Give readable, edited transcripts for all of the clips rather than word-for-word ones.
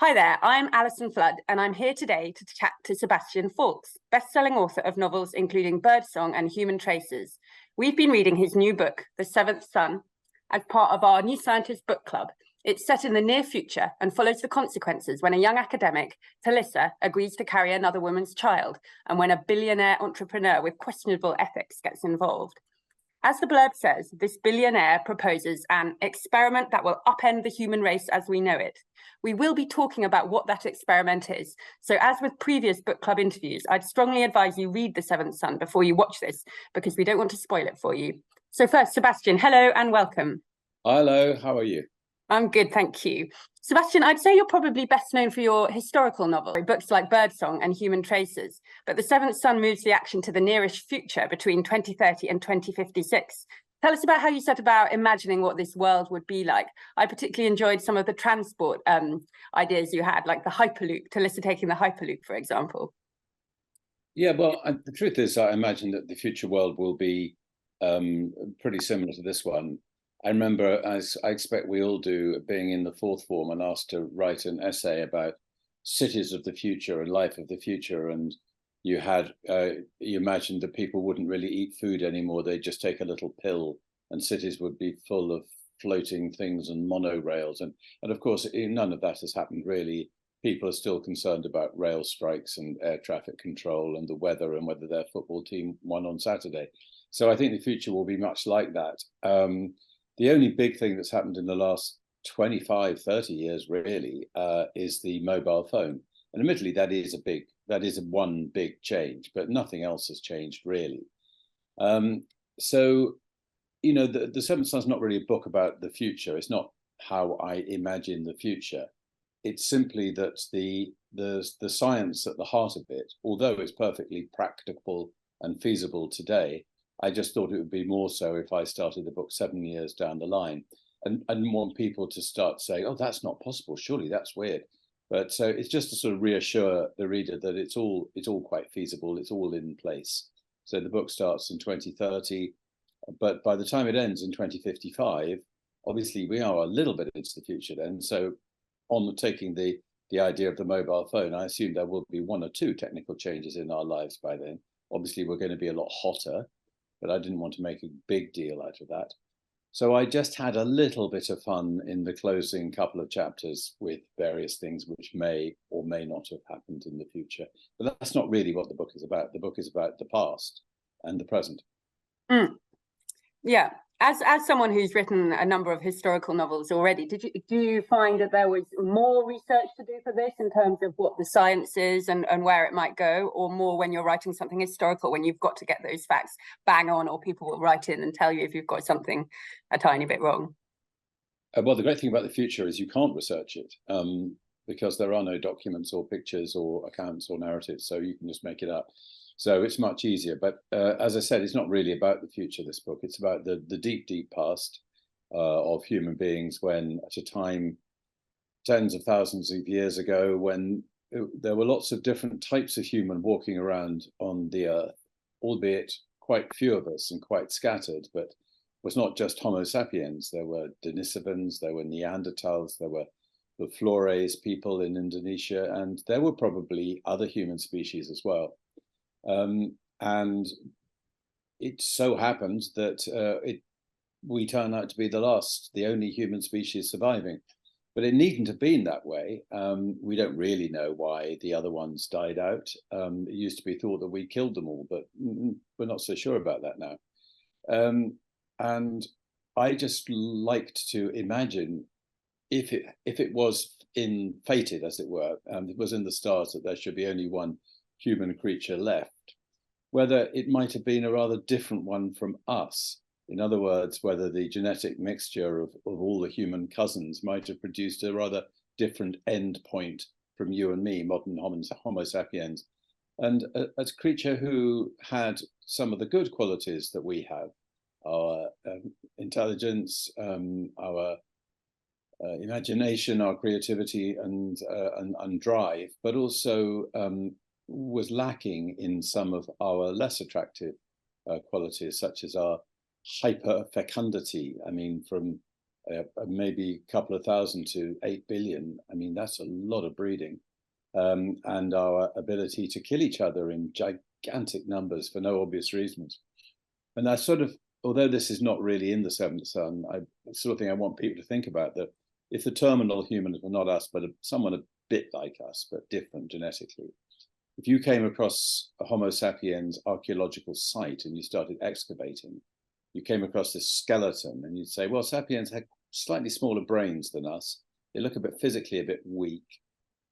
Hi there, I'm Alison Flood, and I'm here today to chat to Sebastian Faulks, best-selling author of novels including Birdsong and Human Traces. We've been reading his new book, The Seventh Son, as part of our New Scientist book club. It's set in the near future and follows the consequences when a young academic, Talissa, agrees to carry another woman's child, and when a billionaire entrepreneur with questionable ethics gets involved. As the blurb says, this billionaire proposes an experiment that will upend the human race as we know it. We will be talking about what that experiment is. So as with previous book club interviews, I'd strongly advise you read The Seventh Son before you watch this, because we don't want to spoil it for you. So first, Sebastian, hello and welcome. Hello, how are you? I'm good, thank you. Sebastian, I'd say you're probably best known for your historical novel, books like Birdsong and Human Traces, but The Seventh Son moves the action to the nearest future between 2030 and 2056. Tell us about how you set about imagining what this world would be like. I particularly enjoyed some of the transport ideas you had, like the Hyperloop, Talissa taking the Hyperloop, for example. Yeah, well, the truth is, I imagine that the future world will be pretty similar to this one. I remember, as I expect we all do, being in the fourth form and asked to write an essay about cities of the future and life of the future. And you imagined that people wouldn't really eat food anymore. They'd just take a little pill and cities would be full of floating things and monorails. And of course, none of that has happened really. People are still concerned about rail strikes and air traffic control and the weather and whether their football team won on Saturday. So I think the future will be much like that. The only big thing that's happened in the last 25, 30 years really is the mobile phone. And admittedly, that is one big change, but nothing else has changed really. So, you know, the Seventh Son is not really a book about the future. It's not how I imagine the future. It's simply that the science at the heart of it, although it's perfectly practicable and feasible today, I just thought it would be more so if I started the book 7 years down the line, and want people to start saying, "Oh, that's not possible. Surely that's weird." But so it's just to sort of reassure the reader that it's all quite feasible. It's all in place. So the book starts in 2030, but by the time it ends in 2055, obviously we are a little bit into the future then. So on taking the idea of the mobile phone, I assume there will be one or two technical changes in our lives by then. Obviously, we're going to be a lot hotter, but I didn't want to make a big deal out of that. So I just had a little bit of fun in the closing couple of chapters with various things which may or may not have happened in the future. But that's not really what the book is about. The book is about the past and the present. Yeah. As someone who's written a number of historical novels already, do you find that there was more research to do for this in terms of what the science is and where it might go, or more when you're writing something historical when you've got to get those facts bang on, or people will write in and tell you if you've got something a tiny bit wrong? Well, the great thing about the future is you can't research it because there are no documents or pictures or accounts or narratives, so you can just make it up. So it's much easier. But as I said, it's not really about the future, this book. It's about the deep, deep past of human beings when, at a time tens of thousands of years ago, when there were lots of different types of human walking around on the earth, albeit quite few of us and quite scattered, but it was not just Homo sapiens. There were Denisovans, there were Neanderthals, there were the Flores people in Indonesia, and there were probably other human species as well. And it so happens that we turn out to be the only human species surviving. But it needn't have been that way. We don't really know why the other ones died out. It used to be thought that we killed them all, but we're not so sure about that now. And I just liked to imagine if it was fated, as it were, it was in the stars that there should be only one human creature left, whether it might have been a rather different one from us. In other words, whether the genetic mixture of all the human cousins might have produced a rather different end point from you and me, modern Homo sapiens, and a creature who had some of the good qualities that we have, our intelligence, our imagination, our creativity, and drive, but also was lacking in some of our less attractive qualities, such as our hyper fecundity. I mean, from maybe a couple of thousand to 8 billion. I mean, that's a lot of breeding. And our ability to kill each other in gigantic numbers for no obvious reasons. And I sort of, although this is not really in the Seventh Son, sort of thing I want people to think about, that if the terminal humans were not us, but someone a bit like us, but different genetically, if you came across a Homo sapiens archaeological site and you started excavating, you came across this skeleton and you'd say, well, sapiens had slightly smaller brains than us. They look a bit physically a bit weak,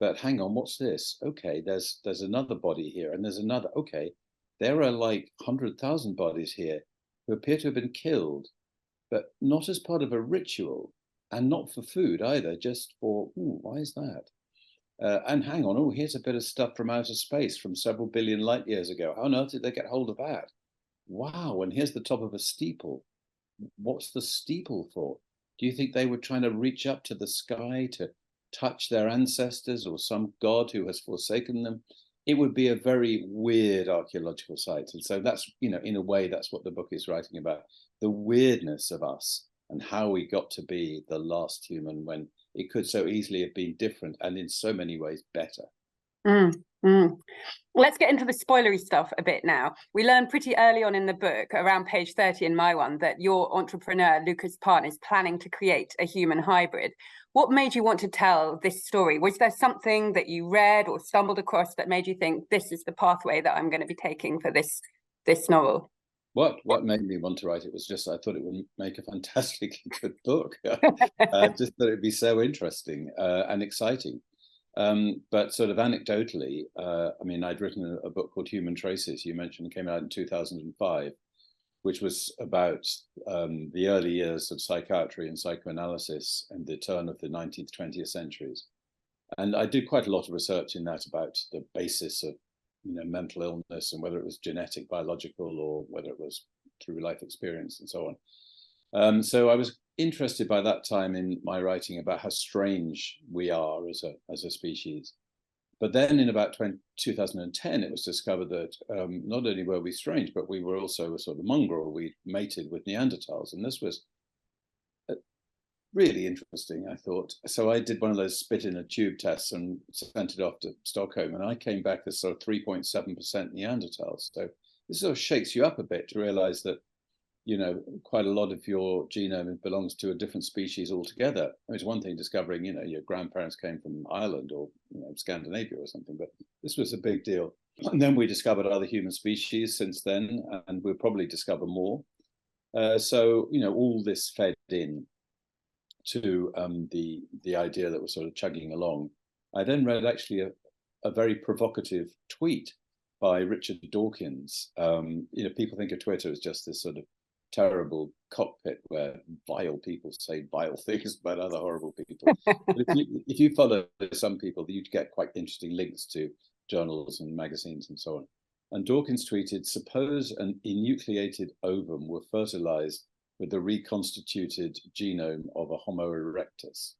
but hang on, what's this? Okay, there's another body here, and there's another. Okay, there are like 100,000 bodies here who appear to have been killed, but not as part of a ritual, and not for food either, just for, why is that? And hang on, here's a bit of stuff from outer space from several billion light years ago. How on earth did they get hold of that? Wow, and here's the top of a steeple. What's the steeple for? Do you think they were trying to reach up to the sky to touch their ancestors or some god who has forsaken them? It would be a very weird archaeological site. And so that's, in a way, that's what the book is writing about, the weirdness of us and how we got to be the last human when it could so easily have been different and in so many ways better. Let's get into the spoilery stuff a bit now. We learned pretty early on in the book, around page 30 in my one, that your entrepreneur, Lucas Parn, is planning to create a human hybrid. What made you want to tell this story? Was there something that you read or stumbled across that made you think this is the pathway that I'm going to be taking for this novel? What made me want to write it was just I thought it would make a fantastically good book. Just that it'd be so interesting and exciting. But sort of anecdotally, I mean, I'd written a book called Human Traces, you mentioned, came out in 2005, which was about the early years of psychiatry and psychoanalysis and the turn of the 19th, 20th centuries. And I did quite a lot of research in that about the basis of mental illness and whether it was genetic, biological, or whether it was through life experience and so on. So I was interested by that time in my writing about how strange we are as a species. But then in about 2010, it was discovered that not only were we strange, but we were also a sort of mongrel. We mated with Neanderthals. And this was really interesting, I thought. So I did one of those spit in a tube tests and sent it off to Stockholm. And I came back as sort of 3.7% Neanderthals. So this sort of shakes you up a bit to realize that, quite a lot of your genome belongs to a different species altogether. I mean, it's one thing discovering, your grandparents came from Ireland or, Scandinavia or something, but this was a big deal. And then we discovered other human species since then, and we'll probably discover more. So, all this fed in to the idea that was sort of chugging along. I then read actually a very provocative tweet by Richard Dawkins. People think of Twitter as just this sort of terrible cockpit where vile people say vile things about other horrible people. But if you follow some people, you'd get quite interesting links to journals and magazines and so on. And Dawkins tweeted, suppose an enucleated ovum were fertilized with the reconstituted genome of a Homo erectus.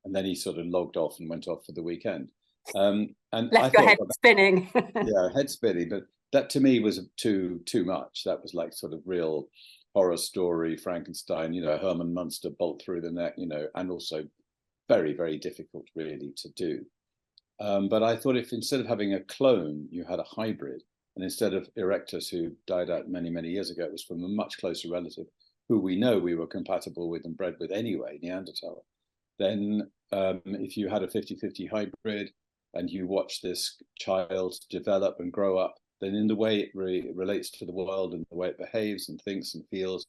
And then he sort of logged off and went off for the weekend. And left your head spinning. Yeah, head spinning. But that to me was too much. That was like sort of real horror story, Frankenstein, Herman Munster bolt through the neck, and also very, very difficult really to do. But I thought if instead of having a clone, you had a hybrid, and instead of Erectus, who died out many, many years ago, it was from a much closer relative, who we know we were compatible with and bred with anyway, Neanderthal. Then if you had a 50-50 hybrid and you watch this child develop and grow up, then in the way it relates to the world and the way it behaves and thinks and feels,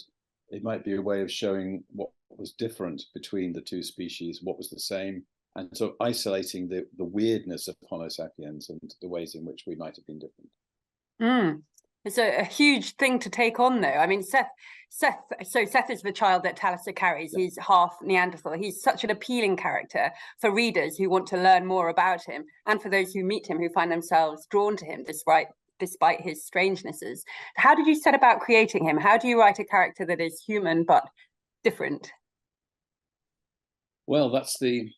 it might be a way of showing what was different between the two species, what was the same, and sort of isolating the weirdness of Homo sapiens and the ways in which we might have been different. It's a huge thing to take on, though. I mean, Seth is the child that Talisa carries. Yeah. He's half Neanderthal. He's such an appealing character for readers who want to learn more about him, and for those who meet him who find themselves drawn to him despite his strangenesses. How did you set about creating him? How do you write a character that is human but different? Well, that's the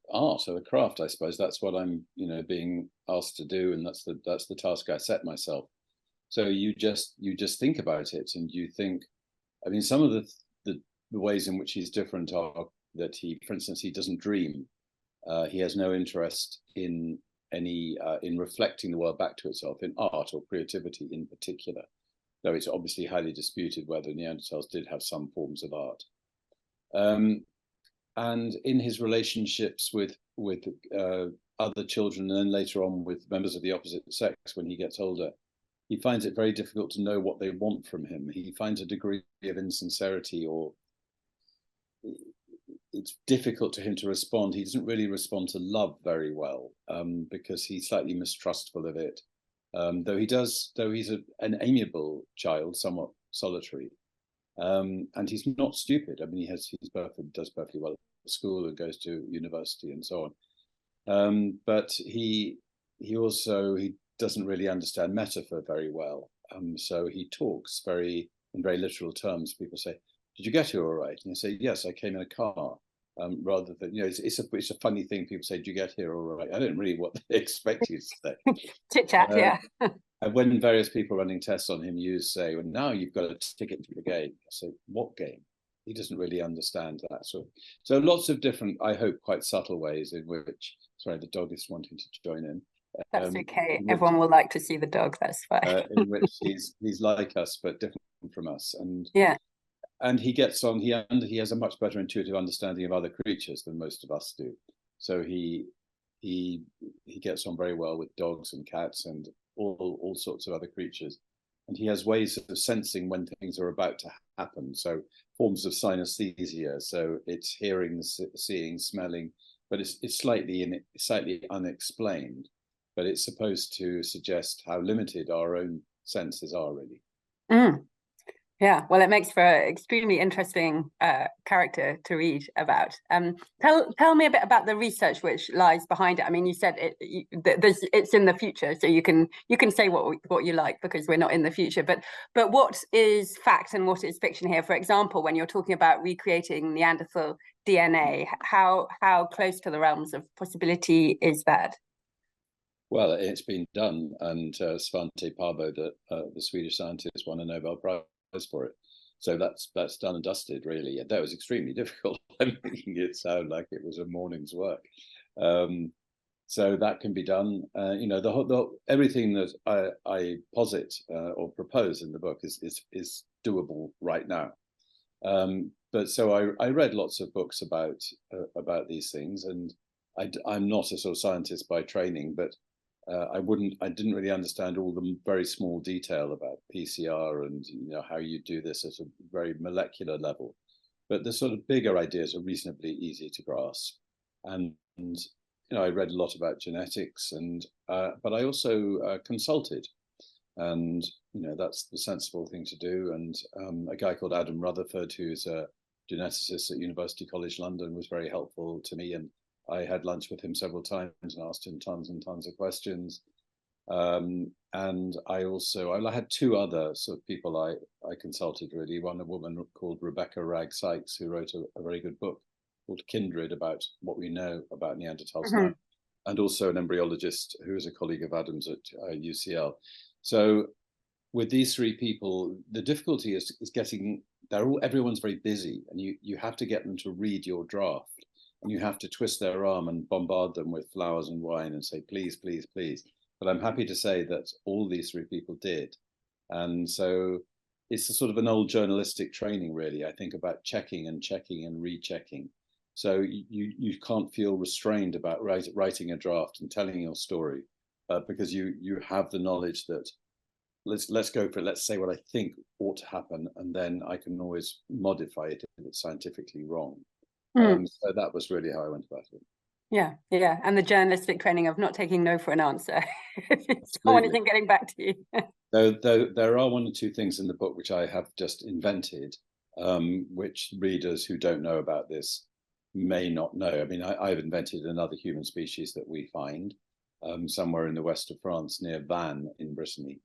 art or the craft, I suppose. That's what I'm, being asked to do, and that's the task I set myself. So you just think about it, and you think, I mean, some of the the ways in which he's different are that he, for instance, he doesn't dream. He has no interest in in reflecting the world back to itself, in art or creativity in particular, though it's obviously highly disputed whether Neanderthals did have some forms of art. And in his relationships with other children, and then later on with members of the opposite sex when he gets older, he finds it very difficult to know what they want from him. He finds a degree of insincerity, or it's difficult to him to respond. He doesn't really respond to love very well, because he's slightly mistrustful of it. Though he's an amiable child, somewhat solitary, and he's not stupid. I mean, does perfectly well at school and goes to university and so on. But he doesn't really understand metaphor very well. So he talks in very literal terms. People say, "Did you get here all right?" And he say, "Yes, I came in a car." Rather than, it's a funny thing. People say, "Did you get here all right?" I don't really what they expect you to say. Chit chat, yeah. And when various people running tests on him say, "Well, now you've got a ticket to the game," I say, "What game?" He doesn't really understand that. So lots of different, I hope, quite subtle ways in which. Sorry, the dog is wanting to join in. That's okay. Everyone will like to see the dog. That's fine. In which he's like us but different from us, and yeah. And he gets on. He has a much better intuitive understanding of other creatures than most of us do. So he gets on very well with dogs and cats and all sorts of other creatures. And he has ways of sensing when things are about to happen. So forms of synesthesia. So it's hearing, seeing, smelling, but it's slightly unexplained. But it's supposed to suggest how limited our own senses are, really. Mm. Yeah, well, it makes for an extremely interesting character to read about. Tell me a bit about the research which lies behind it. I mean, you said it's in the future, so you can say what you like because we're not in the future. But what is fact and what is fiction here? For example, when you're talking about recreating Neanderthal DNA, how close to the realms of possibility is that? Well, it's been done, and Svante Paabo, the Swedish scientist, won a Nobel Prize for it. So that's done and dusted, really. And that was extremely difficult. I'm making it sound like it was a morning's work. So that can be done. Everything that I posit or propose in the book is doable right now. But so I read lots of books about these things, and I'm not a sort of scientist by training, but I didn't really understand all the very small detail about PCR and how you do this at a very molecular level. But the sort of bigger ideas are reasonably easy to grasp. And I read a lot about genetics, but I also consulted, and that's the sensible thing to do. And a guy called Adam Rutherford, who's a geneticist at University College London, was very helpful to me, and I had lunch with him several times and asked him tons and tons of questions. And I had two other sort of people I consulted, really. One, a woman called Rebecca Ragg Sykes, who wrote a very good book called Kindred about what we know about Neanderthals now, and also an embryologist who is a colleague of Adam's at UCL. So with these three people, the difficulty is getting, everyone's very busy, and you have to get them to read your draft. And you have to twist their arm and bombard them with flowers and wine and say, "Please, please, please." But I'm happy to say that all these three people did. And so it's a sort of an old journalistic training, really, I think, about checking and rechecking. So you can't feel restrained about writing a draft and telling your story, because you have the knowledge that let's go for it. Let's say what I think ought to happen, and then I can always modify it if it's scientifically wrong. So that was really how I went about it. Yeah, and the journalistic training of not taking no for an answer. Someone isn't getting back to you. Though there are one or two things in the book which I have just invented, which readers who don't know about this may not know. I mean, I've invented another human species that we find somewhere in the west of France near Vannes in Brittany,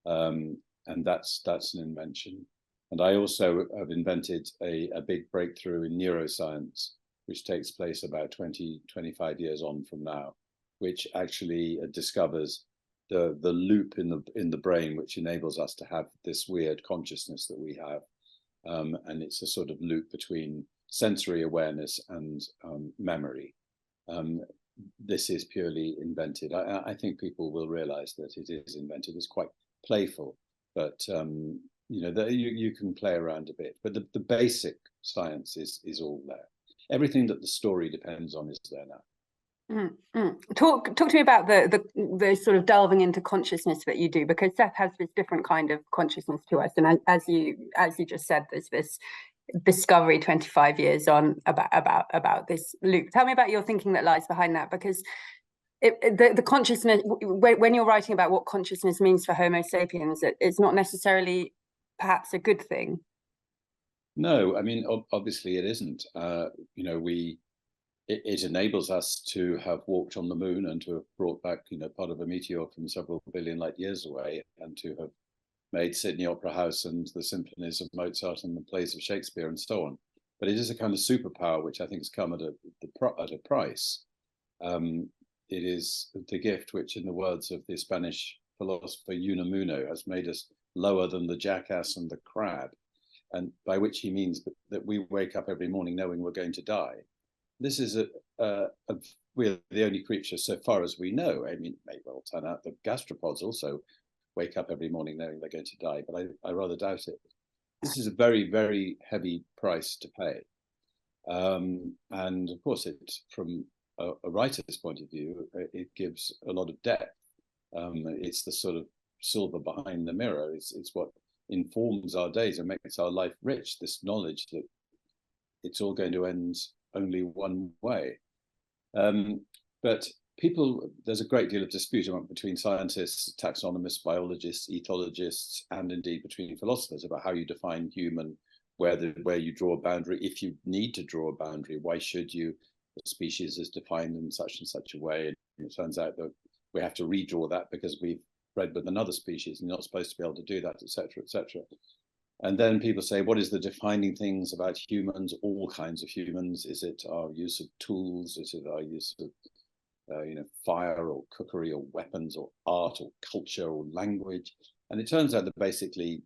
and that's an invention. And I also have invented a big breakthrough in neuroscience, which takes place about 25 years on from now, which actually discovers the loop in the brain, which enables us to have this weird consciousness that we have. and it's a sort of loop between sensory awareness and memory. This is purely invented. I think people will realize that it is invented. It's quite playful, but you can play around a bit. But the basic science is all there. Everything that the story depends on is there now. Talk to me about the sort of delving into consciousness that you do, because Seth has this different kind of consciousness to us, and as you just said, there's this discovery 25 years on about this loop. Tell me about your thinking that lies behind that, because the consciousness, when you're writing about what consciousness means for Homo sapiens, it's not necessarily perhaps a good thing. No, I mean, obviously it isn't. It enables us to have walked on the moon and to have brought back, part of a meteor from several billion light years away, and to have made Sydney Opera House and the symphonies of Mozart and the plays of Shakespeare and so on. But it is a kind of superpower which I think has come at a price. It is the gift which, in the words of the Spanish philosopher Unamuno, has made us lower than the jackass and the crab, and by which he means that we wake up every morning knowing we're going to die. This is we're the only creature, so far as we know. I mean, it may well turn out that gastropods also wake up every morning knowing they're going to die, but I rather doubt it. This is a very, very heavy price to pay. And of course, from a writer's point of view, it gives a lot of depth. It's the sort of silver behind the mirror. It's what informs our days and makes our life rich, this knowledge that it's all going to end only one way. But there's a great deal of dispute between scientists, taxonomists, biologists, ethologists, and indeed between philosophers about how you define human, where you draw a boundary. If you need to draw a boundary, why should you? The species is defined in such and such a way. And it turns out that we have to redraw that because we've bred with another species and you're not supposed to be able to do that, etc., etc. And then people say, what is the defining things about humans, all kinds of humans? Is it our use of tools? Is it our use of fire or cookery or weapons or art or culture or language? And it turns out that basically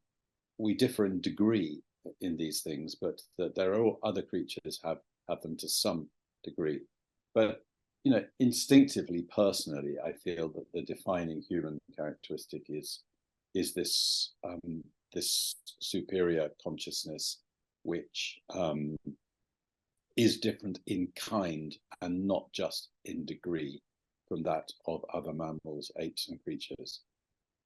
we differ in degree in these things, but that there are other creatures have them to some degree. But instinctively, personally, I feel that the defining human characteristic is this this superior consciousness, which is different in kind and not just in degree from that of other mammals, apes, and creatures.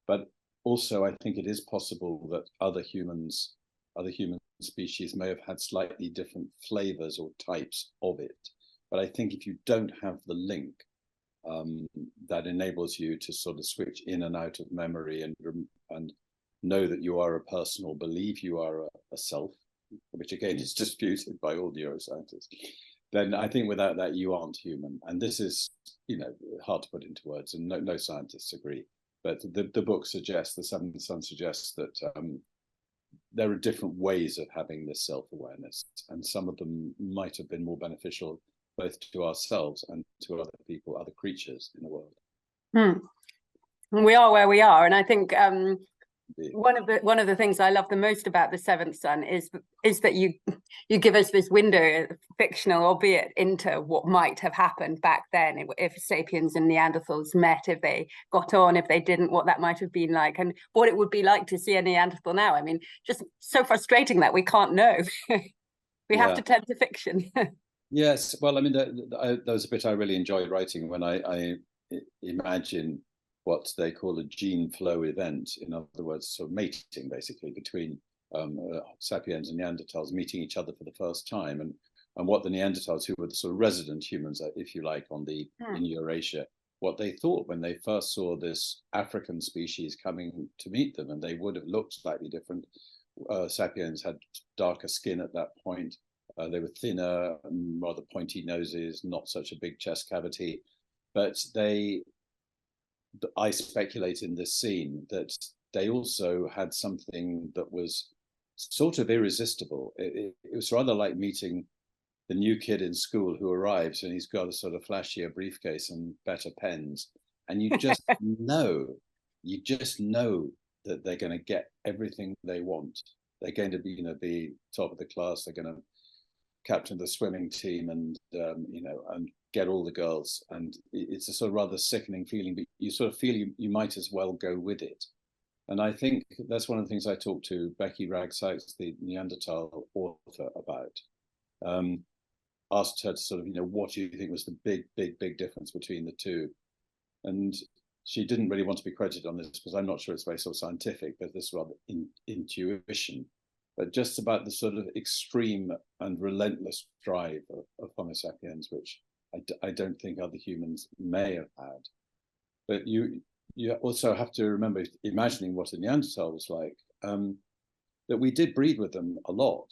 But also, I think it is possible that other human species may have had slightly different flavors or types of it. But I think if you don't have the link that enables you to sort of switch in and out of memory and know that you are a person or believe you are a self, which again is disputed by all neuroscientists, then I think without that you aren't human. And this is, hard to put into words, and no scientists agree. But the book suggests, the Seventh Son suggests that there are different ways of having this self-awareness, and some of them might have been more beneficial both to ourselves and to other people, other creatures in the world. We are where we are, and I think one of the things I love the most about The Seventh Son is that you give us this window, fictional albeit, into what might have happened back then if sapiens and Neanderthals met, if they got on, if they didn't, what that might have been like, and what it would be like to see a Neanderthal now. I mean, just so frustrating that we can't know. We have to turn to fiction. Yes, well, I mean, that was a bit I really enjoyed writing, when I imagine what they call a gene flow event. In other words, sort of mating, basically, between sapiens and Neanderthals meeting each other for the first time, and what the Neanderthals, who were the sort of resident humans, if you like, in Eurasia, what they thought when they first saw this African species coming to meet them, and they would have looked slightly different. Sapiens had darker skin at that point. They were thinner, rather pointy noses, not such a big chest cavity. But I speculate in this scene that they also had something that was sort of irresistible. It was rather like meeting the new kid in school who arrives and he's got a sort of flashier briefcase and better pens. And you just know that they're going to get everything they want. they're going to be, be top of the class. They're going to captain the swimming team and, and get all the girls. And it's a sort of rather sickening feeling, but you sort of feel you might as well go with it. And I think that's one of the things I talked to Becky Ragg-Sykes, the Neanderthal author, about. Asked her to sort of, what do you think was the big difference between the two? And she didn't really want to be credited on this because I'm not sure it's very sort of scientific, but this rather intuition. But just about the sort of extreme and relentless drive of Homo sapiens, which I don't think other humans may have had. But you also have to remember, imagining what a Neanderthal was like, that we did breed with them a lot.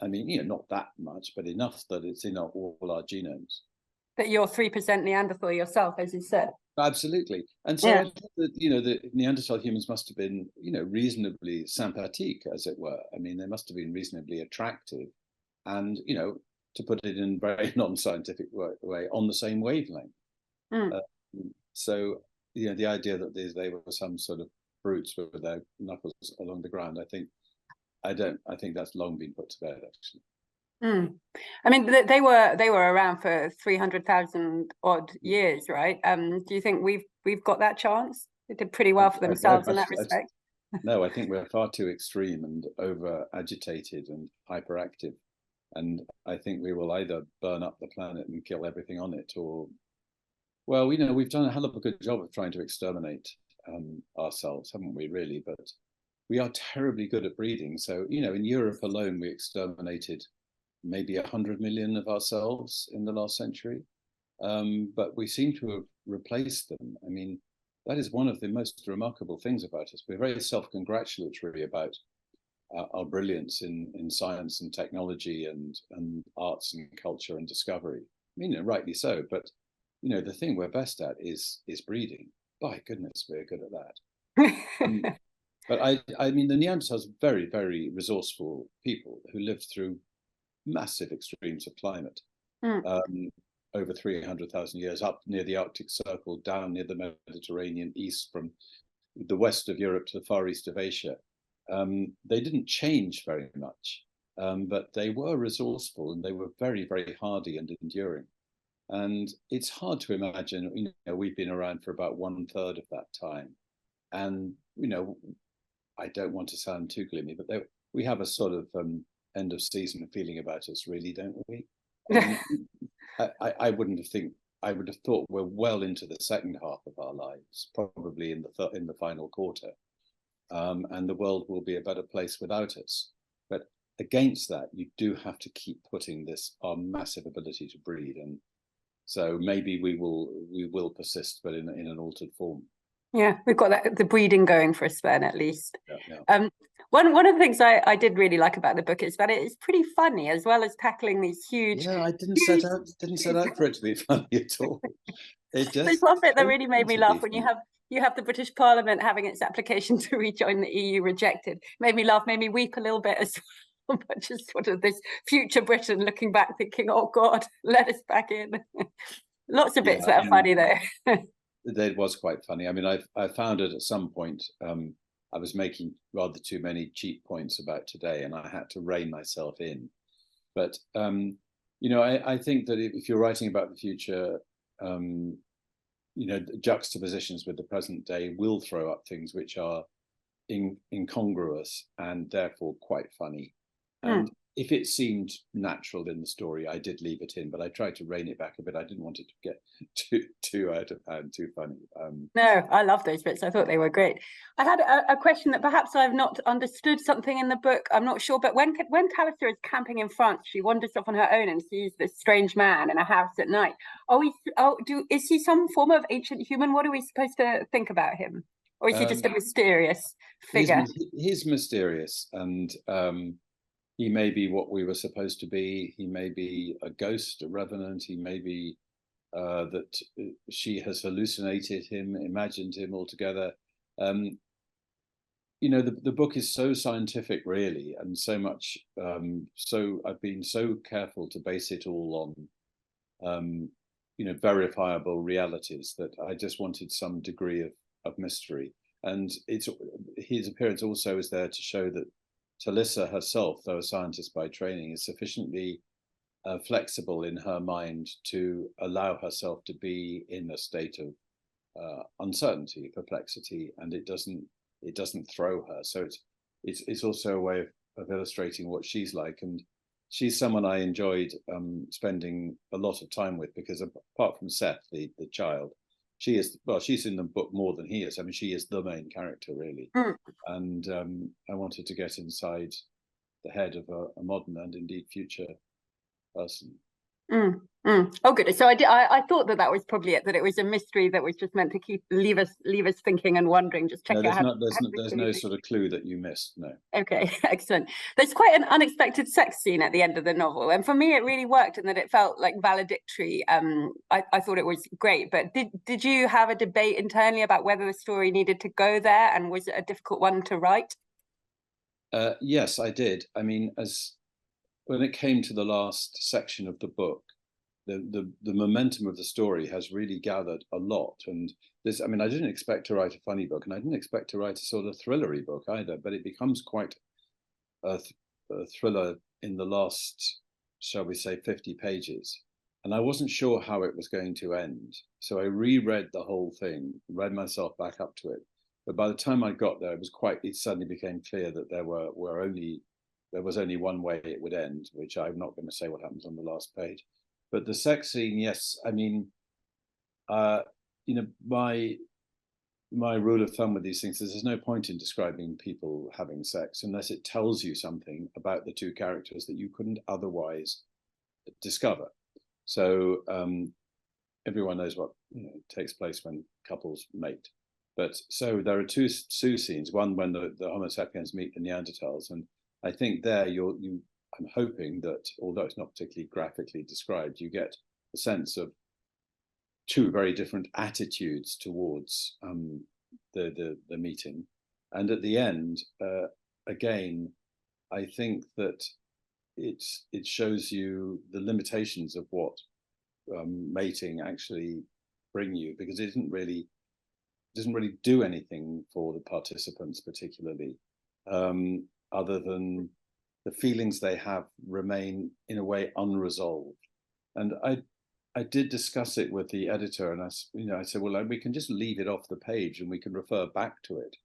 I mean, not that much, but enough that it's in all our genomes. That you're 3% Neanderthal yourself, as you said. Absolutely. And so I think that, the Neanderthal humans must have been, reasonably sympathique, as it were. I mean, they must have been reasonably attractive and, to put it in a very non-scientific way, on the same wavelength. So, the idea that they were some sort of brutes with their knuckles along the ground, I think that's long been put to bed, actually. I mean, they were around for 300,000 odd years, right? Do you think we've got that chance? They did pretty well for themselves in that respect. No, I think we're far too extreme and over agitated and hyperactive, and I think we will either burn up the planet and kill everything on it, or, well, we've done a hell of a good job of trying to exterminate ourselves, haven't we? Really, but we are terribly good at breeding. So, in Europe alone, we exterminated maybe 100 million of ourselves in the last century. But we seem to have replaced them. I mean, that is one of the most remarkable things about us. We're very self-congratulatory about our brilliance in science and technology and arts and culture and discovery. I mean, rightly so. But, the thing we're best at is breeding. By goodness, we're good at that. But I mean, the Neanderthals are very, very resourceful people who lived through massive extremes of climate over 300,000 years, up near the Arctic Circle, down near the Mediterranean, east from the west of Europe to the far east of Asia. They didn't change very much, but they were resourceful and they were very, very hardy and enduring. And it's hard to imagine, we've been around for about 1/3 of that time. And, I don't want to sound too gloomy, but we have a sort of end of season feeling about us, really, don't we? I would have thought we're well into the second half of our lives, probably in the final quarter, and the world will be a better place without us. But against that, you do have to keep putting our massive ability to breed, and so maybe we will persist, but in an altered form. Yeah, we've got the breeding going for us then, at least. Yeah. One of the things I did really like about the book is that it is pretty funny, as well as tackling these huge. Yeah, I didn't set out for it to be funny at all. There's one bit that really made me laugh when you have the British Parliament having its application to rejoin the EU rejected. Made me laugh, made me weep a little bit as well. But just sort of this future Britain looking back, thinking, "Oh God, let us back in." Lots of bits that are funny there. It was quite funny. I mean, I found it at some point. I was making rather too many cheap points about today, and I had to rein myself in. But I think that if you're writing about the future, juxtapositions with the present day will throw up things which are incongruous and therefore quite funny. And if it seemed natural in the story, I did leave it in, but I tried to rein it back a bit. I didn't want it to get too out of hand, too funny. No, I love those bits. I thought they were great. I had a question that perhaps I've not understood something in the book. I'm not sure, but when Callister is camping in France, she wanders off on her own and sees this strange man in a house at night. Is he some form of ancient human? What are we supposed to think about him? Or is he just a mysterious figure? He's mysterious, and he may be what we were supposed to be. He may be a ghost, a revenant. He may be that she has hallucinated him, imagined him altogether. The book is so scientific, really, and so much. So I've been so careful to base it all on, verifiable realities that I just wanted some degree of mystery. And his appearance also is there to show that Talissa herself, though a scientist by training, is sufficiently flexible in her mind to allow herself to be in a state of uncertainty, perplexity, and it doesn't throw her. So it's also a way of illustrating what she's like, and she's someone I enjoyed spending a lot of time with, because apart from Seth, the child, she's in the book more than he is. I mean, she is the main character, really. And I wanted to get inside the head of a modern and indeed future person. Oh, good. So I thought that was probably it, that it was a mystery that was just meant to leave us thinking and wondering. Just check No, there's no sort of clue that you missed. No. Okay, excellent. There's quite an unexpected sex scene at the end of the novel, and for me it really worked in that it felt like valedictory. I thought it was great, but did you have a debate internally about whether the story needed to go there, and was it a difficult one to write? Yes, I did. I mean, when it came to the last section of the book, the momentum of the story has really gathered a lot. And this, I mean, I didn't expect to write a funny book, and I didn't expect to write a sort of thrillery book either, but it becomes quite a thriller in the last, shall we say, 50 pages. And I wasn't sure how it was going to end. So I reread the whole thing, read myself back up to it. But by the time I got there, it suddenly became clear that there was only one way it would end, which I'm not going to say what happens on the last page. But the sex scene, yes, I mean, my rule of thumb with these things is there's no point in describing people having sex unless it tells you something about the two characters that you couldn't otherwise discover. So everyone knows what takes place when couples mate. But so there are two scenes. One when the Homo sapiens meet the Neanderthals, and I think there I'm hoping that, although it's not particularly graphically described, you get a sense of two very different attitudes towards the meeting. And at the end, again, I think that it shows you the limitations of what mating actually bring you, because it doesn't really do anything for the participants particularly, other than the feelings they have remain in a way unresolved. And I did discuss it with the editor, and I said, well, we can just leave it off the page and we can refer back to it.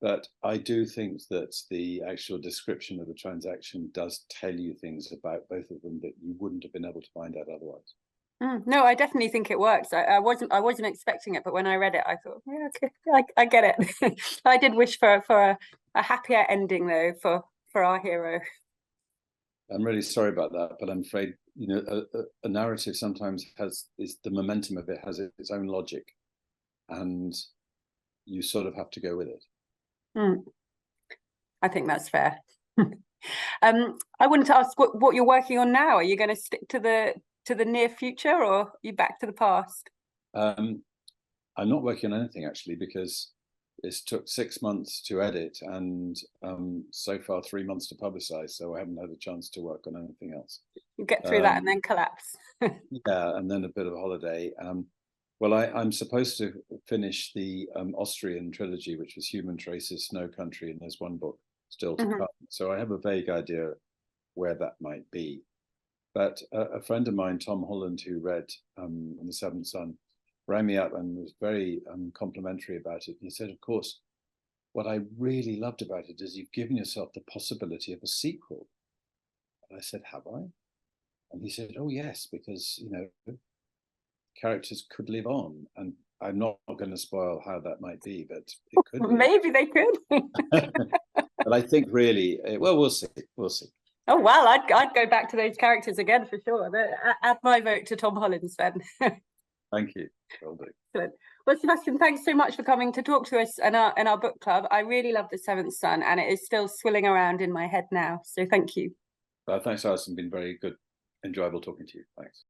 But I do think that the actual description of the transaction does tell you things about both of them that you wouldn't have been able to find out otherwise. No, I definitely think it works. I wasn't expecting it, but when I read it, I thought, yeah, okay, I get it. I did wish for a happier ending though for our hero. I'm really sorry about that, but I'm afraid a narrative sometimes the momentum of it has its own logic, and you sort of have to go with it. I think that's fair. I wanted to ask what you're working on now. Are you going to stick to the near future, or are you back to the past? I'm not working on anything actually, because it took 6 months to edit and so far 3 months to publicize, so I haven't had a chance to work on anything else. You get through that and then collapse. Yeah, and then a bit of a holiday. Well, I'm supposed to finish the Austrian trilogy, which was Human Traces, Snow Country, and there's one book still to come. So I have a vague idea where that might be. But a friend of mine, Tom Holland, who read The Seventh Son, rang me up and was very complimentary about it. And he said, of course, what I really loved about it is you've given yourself the possibility of a sequel. And I said, have I? And he said, oh, yes, because, characters could live on. And I'm not going to spoil how that might be, but it could be. Maybe they could. But I think really, well, we'll see. We'll see. Oh, well, I'd go back to those characters again for sure. Add my vote to Tom Holland's then. Thank you. Will do. Excellent. Well, Sebastian, thanks so much for coming to talk to us in our book club. I really love The Seventh Son, and it is still swilling around in my head now. So thank you. Thanks, Alison. Been very good, enjoyable talking to you. Thanks.